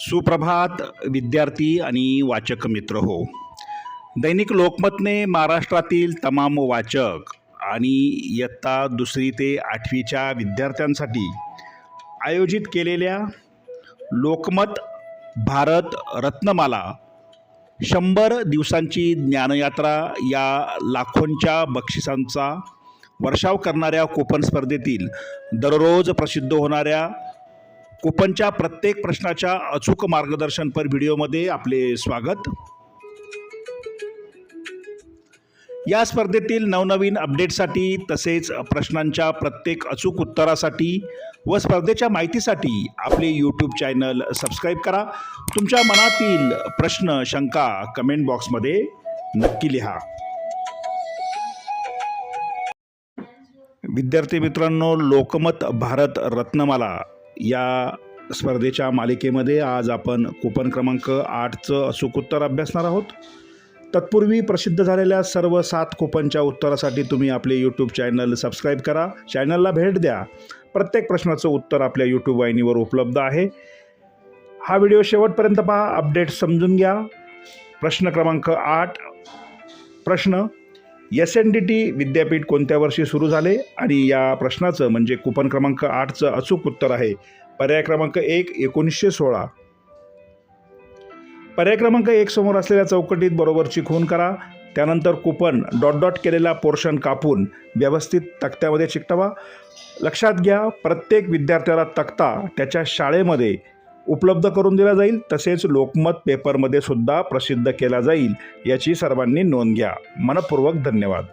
सुप्रभात विद्यार्थी आणि वाचक मित्र हो. दैनिक लोकमतने महाराष्ट्रातील तमाम वाचक आणि इयत्ता 2री ते 8वीच्या विद्यार्थ्यांसाठी आयोजित केलेल्या लोकमत भारत रत्नमाला 100 दिवसांची ज्ञानयात्रा या लाखोंच्या बक्षिसांचा वर्षाव करणाऱ्या कूपन स्पर्धेतील दररोज प्रसिद्ध होणाऱ्या कूपनच्या प्रत्येक प्रश्नाच्या अचूक मार्गदर्शनपर व्हिडिओमध्ये आपले स्वागत. या स्पर्धेतील नवनवीन अपडेटसाठी तसेच प्रश्नांच्या प्रत्येक अचूक उत्तरासाठी व स्पर्धेच्या माहितीसाठी आपले यूट्यूब चॅनल सबस्क्राईब करा. तुमच्या मनातील प्रश्न शंका कमेंट बॉक्समध्ये नक्की लिहा. विद्यार्थी मित्रांनो, लोकमत भारत रत्नमाला या स्पर्धेच्या मालिकेमध्ये आज आपण कूपन क्रमांक 8चं अचूक उत्तर अभ्यासणार आहोत. तत्पूर्वी प्रसिद्ध झालेल्या सर्व 7 कूपनच्या उत्तरासाठी तुम्ही आपले यूट्यूब चॅनल सबस्क्राईब करा, चॅनलला भेट द्या. प्रत्येक प्रश्नाचं उत्तर आपल्या यूट्यूब वाहिनीवर उपलब्ध आहे. हा व्हिडिओ शेवटपर्यंत पहा, अपडेट समजून घ्या. प्रश्न क्रमांक 8. प्रश्न: SNDT विद्यापीठ कोणत्या वर्षी सुरू झाले? आणि या प्रश्नाचं म्हणजे कूपन क्रमांक 8चं अचूक उत्तर आहे पर्याय क्रमांक 1 1916. पर्याय क्रमांक 1 समोर असलेल्या चौकटीत बरोबरची खूण करा. त्यानंतर कूपन डॉट केलेला पोर्शन कापून व्यवस्थित तक्त्यामध्ये चिकटवा. लक्षात घ्या, प्रत्येक विद्यार्थ्याला तक्ता त्याच्या शाळेमध्ये उपलब्ध करून दिला जाईल, तसेच लोकमत पेपरमध्ये सुद्धा प्रसिद्ध केला जाईल. याची सर्वांनी नोंद घ्या. मनपूर्वक धन्यवाद.